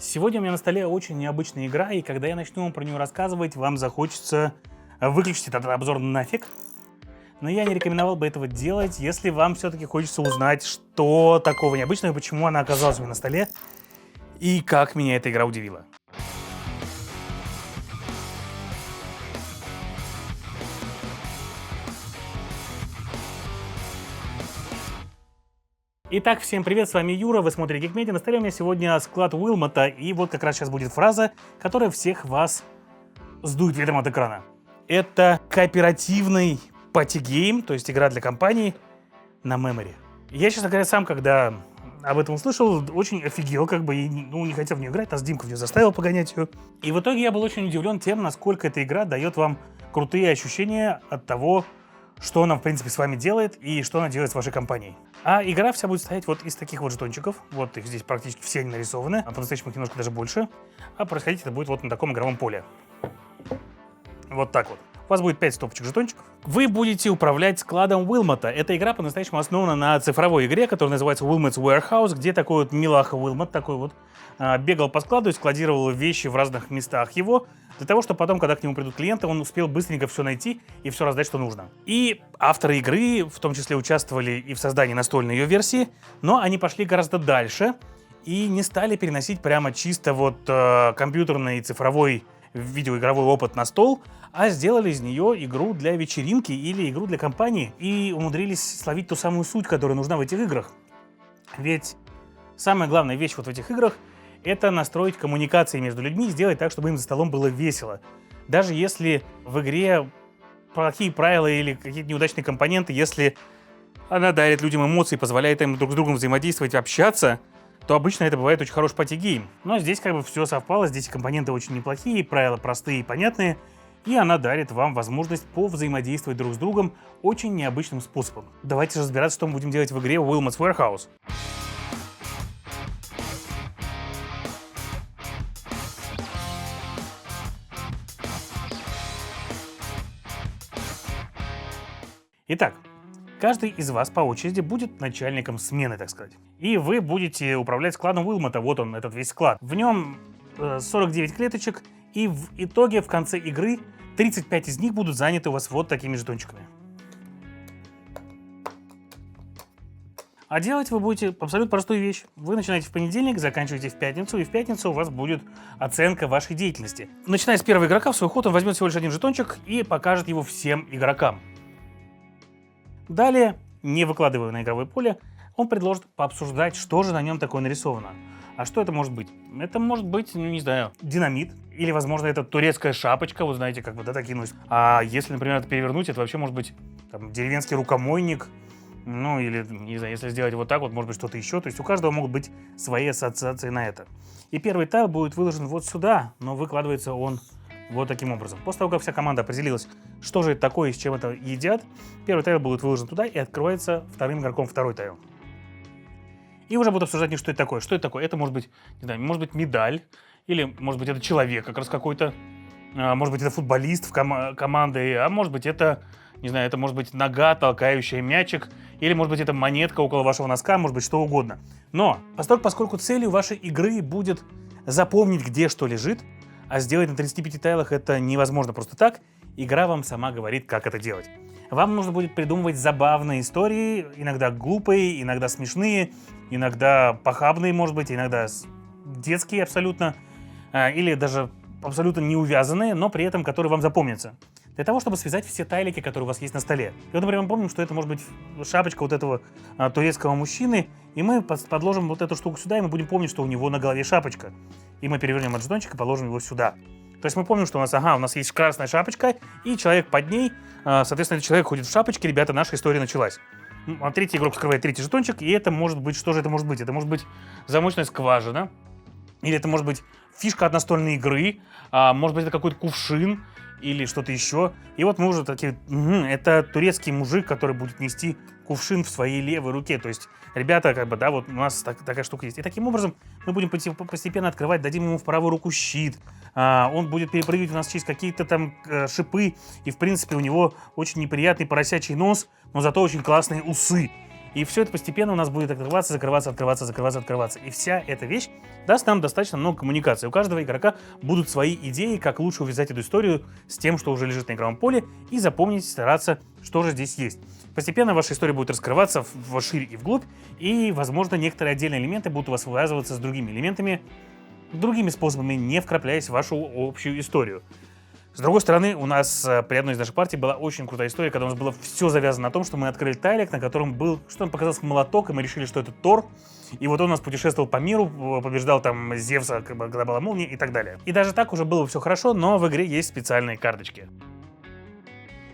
Сегодня у меня на столе очень необычная игра, и когда я начну про нее рассказывать, вам захочется выключить этот обзор нафиг. Но я не рекомендовал бы этого делать, если вам все-таки хочется узнать, что такого необычного, почему она оказалась у меня на столе, и как меня эта игра удивила. Итак, всем привет, с вами Юра, вы смотрите Geekmedia. На столе у меня сегодня склад Уилмота, и вот как раз сейчас будет фраза, которая всех вас сдует ветром от экрана. Это кооперативный пати-гейм, то есть игра для компаний на Memory. Я, честно говоря, сам, когда об этом услышал, очень офигел, и не хотел в нее играть, нас Димка в нее заставил погонять ее. И в итоге я был очень удивлен тем, насколько эта игра дает вам крутые ощущения от того, что она, в принципе, с вами делает и что она делает с вашей компанией. А игра вся будет состоять вот из таких вот жетончиков. Вот их здесь практически все они нарисованы, а по-настоящему их немножко даже больше. А происходить это будет вот на таком игровом поле. Вот так вот. У вас будет 5 стопочек жетончиков. Вы будете управлять складом Уилмота. Эта игра по-настоящему основана на цифровой игре, которая называется Wilmot's Warehouse, где такой вот милаха Уилмот такой вот бегал по складу и складировал вещи в разных местах его, для того, чтобы потом, когда к нему придут клиенты, он успел быстренько все найти и все раздать, что нужно. И авторы игры в том числе участвовали и в создании настольной ее версии, но они пошли гораздо дальше и не стали переносить прямо чисто вот компьютерный цифровой видеоигровой опыт на стол, а сделали из нее игру для вечеринки или игру для компании и умудрились словить ту самую суть, которая нужна в этих играх. Ведь самая главная вещь вот в этих играх — это настроить коммуникации между людьми и сделать так, чтобы им за столом было весело. Даже если в игре плохие правила или какие-то неудачные компоненты, если она дарит людям эмоции, позволяет им друг с другом взаимодействовать, общаться, то обычно это бывает очень хороший пати-гейм. Но здесь все совпало, здесь компоненты очень неплохие, правила простые и понятные, и она дарит вам возможность повзаимодействовать друг с другом очень необычным способом. Давайте разбираться, что мы будем делать в игре Wilmot's Warehouse. Итак, каждый из вас по очереди будет начальником смены, так сказать. И вы будете управлять складом Уилмота. Вот он, этот весь склад. В нем 49 клеточек, и в итоге в конце игры 35 из них будут заняты у вас вот такими жетончиками. А делать вы будете абсолютно простую вещь. Вы начинаете в понедельник, заканчиваете в пятницу, и в пятницу у вас будет оценка вашей деятельности. Начиная с первого игрока, в свой ход он возьмет всего лишь один жетончик и покажет его всем игрокам. Далее, не выкладывая на игровое поле, он предложит пообсуждать, что же на нем такое нарисовано. А что это может быть? Это может быть, не знаю, динамит. Или, возможно, это турецкая шапочка, вы знаете, такие носят. А если, например, это перевернуть, это вообще может быть деревенский рукомойник. Ну, или, не знаю, если сделать вот так вот, может быть, что-то еще. То есть у каждого могут быть свои ассоциации на это. И первый тайл будет выложен вот сюда, но выкладывается он вот таким образом. После того, как вся команда определилась, что же это такое и с чем это едят, первый тайл будет выложен туда и открывается вторым игроком второй тайл. И уже будут обсуждать, что это такое. Что это такое? Это может быть, не знаю, может быть медаль, или может быть это человек как раз какой-то, может быть это футболист команды, а может быть это, не знаю, это может быть нога, толкающая мячик, или может быть это монетка около вашего носка, может быть что угодно. Но поскольку целью вашей игры будет запомнить, где что лежит, а сделать на 35 тайлах это невозможно просто так, игра вам сама говорит, как это делать. Вам нужно будет придумывать забавные истории, иногда глупые, иногда смешные, иногда похабные, может быть, иногда детские абсолютно, или даже абсолютно не увязанные, но при этом которые вам запомнятся. Для того, чтобы связать все тайлики, которые у вас есть на столе. И вот, например, мы помним, что это может быть шапочка вот этого турецкого мужчины, и мы подложим вот эту штуку сюда, и мы будем помнить, что у него на голове шапочка. И мы перевернем этот жетончик и положим его сюда. То есть мы помним, что у нас есть красная шапочка, и человек под ней, соответственно, этот человек ходит в шапочке, ребята, наша история началась. А третий игрок скрывает третий жетончик, и это может быть, что же это может быть? Это может быть замочная скважина, или это может быть фишка от настольной игры, может быть это какой-то кувшин, или что-то еще. И вот мы уже такие, это турецкий мужик, который будет нести кувшин в своей левой руке. То есть, ребята, вот у нас такая штука есть. И таким образом мы будем постепенно открывать, дадим ему в правую руку щит. Он будет перепрыгивать у нас через какие-то там шипы. И, в принципе, у него очень неприятный поросячий нос, но зато очень классные усы. И все это постепенно у нас будет открываться, закрываться, открываться, закрываться, открываться. И вся эта вещь даст нам достаточно много коммуникации. У каждого игрока будут свои идеи, как лучше увязать эту историю с тем, что уже лежит на игровом поле, и запомнить, стараться, что же здесь есть. Постепенно ваша история будет раскрываться вширь и вглубь, и, возможно, некоторые отдельные элементы будут у вас связываться с другими элементами, другими способами, не вкрапляясь в вашу общую историю. С другой стороны, у нас при одной из наших партий была очень крутая история, когда у нас было все завязано на том, что мы открыли тайлик, на котором был, что он показался, молоток, и мы решили, что это Тор. И вот он у нас путешествовал по миру, побеждал там Зевса, когда была молния и так далее. И даже так уже было все хорошо, но в игре есть специальные карточки.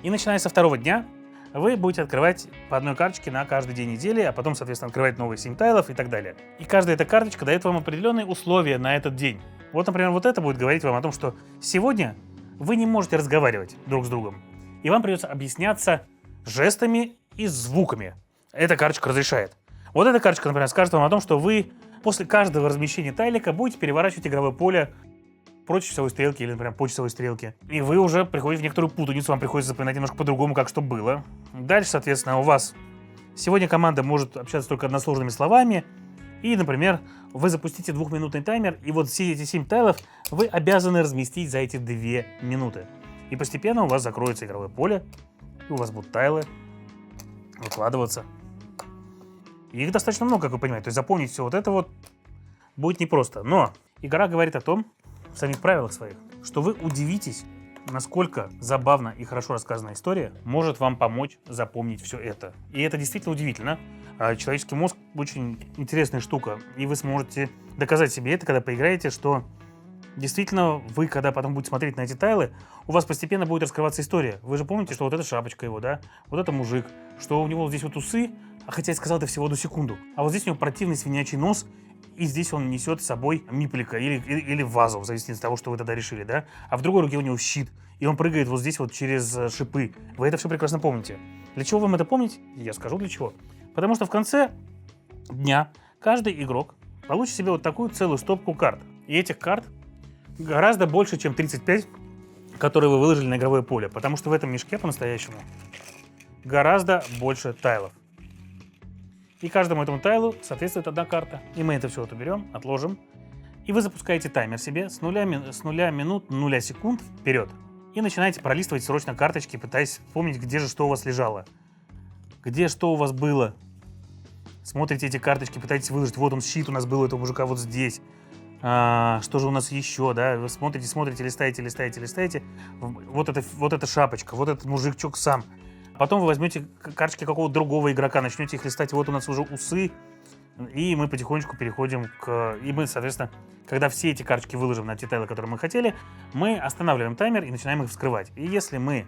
И начиная со второго дня, вы будете открывать по одной карточке на каждый день недели, а потом, соответственно, открывать новые 7 тайлов и так далее. И каждая эта карточка дает вам определенные условия на этот день. Вот, например, вот это будет говорить вам о том, что сегодня вы не можете разговаривать друг с другом, и вам придется объясняться жестами и звуками. Эта карточка разрешает. Вот эта карточка, например, скажет вам о том, что вы после каждого размещения тайлика будете переворачивать игровое поле против часовой стрелки или, например, по часовой стрелке. И вы уже приходите в некоторую путаницу, вам приходится запоминать немножко по-другому, как что было. Дальше, соответственно, у вас сегодня команда может общаться только односложными словами. И, например, вы запустите 2-минутный таймер, и вот все эти 7 тайлов вы обязаны разместить за эти 2 минуты. И постепенно у вас закроется игровое поле, и у вас будут тайлы выкладываться. И их достаточно много, как вы понимаете. То есть запомнить все вот это вот будет непросто. Но игра говорит о том, в самих правилах своих, что вы удивитесь, насколько забавно и хорошо рассказанная история может вам помочь запомнить все это. И это действительно удивительно. Человеческий мозг очень интересная штука, и вы сможете доказать себе это, когда поиграете, что действительно вы, когда потом будете смотреть на эти тайлы, у вас постепенно будет раскрываться история. Вы же помните, что вот эта шапочка его, да, вот это мужик, что у него вот здесь вот усы, хотя я сказал это всего 1 секунду, а вот здесь у него противный свинячий нос, и здесь он несет с собой миплика или вазу, в зависимости от того, что вы тогда решили, да? А в другой руке у него щит, и он прыгает вот здесь вот через шипы. Вы это все прекрасно помните. Для чего вам это помнить? Я скажу для чего. Потому что в конце дня каждый игрок получит себе вот такую целую стопку карт. И этих карт гораздо больше, чем 35, которые вы выложили на игровое поле. Потому что в этом мешке по-настоящему гораздо больше тайлов. И каждому этому тайлу соответствует одна карта. И мы это все вот уберем, отложим. И вы запускаете таймер себе с 0 минут, 0 секунд вперед. И начинаете пролистывать срочно карточки, пытаясь вспомнить, где же что у вас лежало. Где что у вас было. Смотрите эти карточки, пытаетесь выложить. Вот он, щит у нас был у этого мужика вот здесь. Что же у нас еще, да? Вы смотрите, листаете. Вот эта шапочка, вот этот мужичок сам. Потом вы возьмете карточки какого-то другого игрока, начнете их листать. Вот у нас уже усы. И мы потихонечку переходим к... И мы, соответственно, когда все эти карточки выложим на те тайлы, которые мы хотели, мы останавливаем таймер и начинаем их вскрывать. И если мы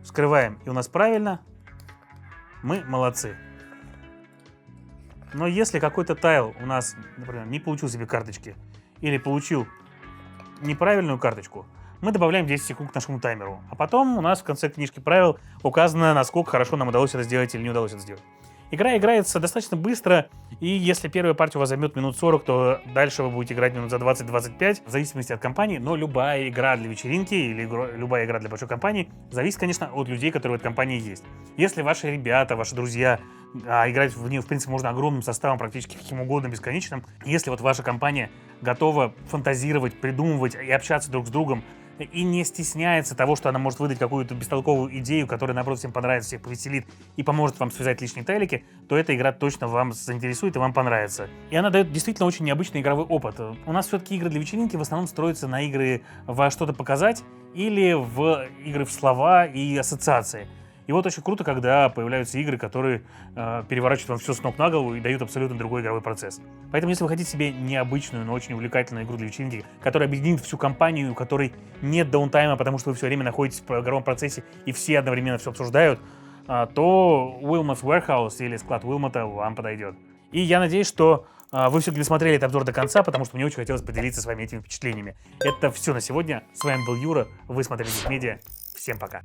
вскрываем, и у нас правильно, мы молодцы. Но если какой-то тайл у нас, например, не получил себе карточки или получил неправильную карточку, мы добавляем 10 секунд к нашему таймеру. А потом у нас в конце книжки правил указано, насколько хорошо нам удалось это сделать или не удалось это сделать. Игра играется достаточно быстро, и если первая партия у вас займет минут 40, то дальше вы будете играть минут за 20-25, в зависимости от компании. Но любая игра для вечеринки или любая игра для большой компании зависит, конечно, от людей, которые в этой компании есть. Если ваши ребята, ваши друзья, играть в нее, в принципе, можно огромным составом, практически каким угодно, бесконечным. Если вот ваша компания готова фантазировать, придумывать и общаться друг с другом, и не стесняется того, что она может выдать какую-то бестолковую идею, которая, наоборот, всем понравится, всех повеселит и поможет вам связать лишние тайлики, то эта игра точно вам заинтересует и вам понравится. И она дает действительно очень необычный игровой опыт. У нас все-таки игры для вечеринки в основном строятся на игры во что-то показать или в игры в слова и ассоциации. И вот очень круто, когда появляются игры, которые переворачивают вам все с ног на голову и дают абсолютно другой игровой процесс. Поэтому, если вы хотите себе необычную, но очень увлекательную игру для вечеринки, которая объединит всю компанию, у которой нет даунтайма, потому что вы все время находитесь в игровом процессе и все одновременно все обсуждают, то Wilmot's Warehouse или склад Уилмота вам подойдет. И я надеюсь, что вы все-таки досмотрели этот обзор до конца, потому что мне очень хотелось поделиться с вами этими впечатлениями. Это все на сегодня. С вами был Юра, вы смотрели Geek Media. Всем пока.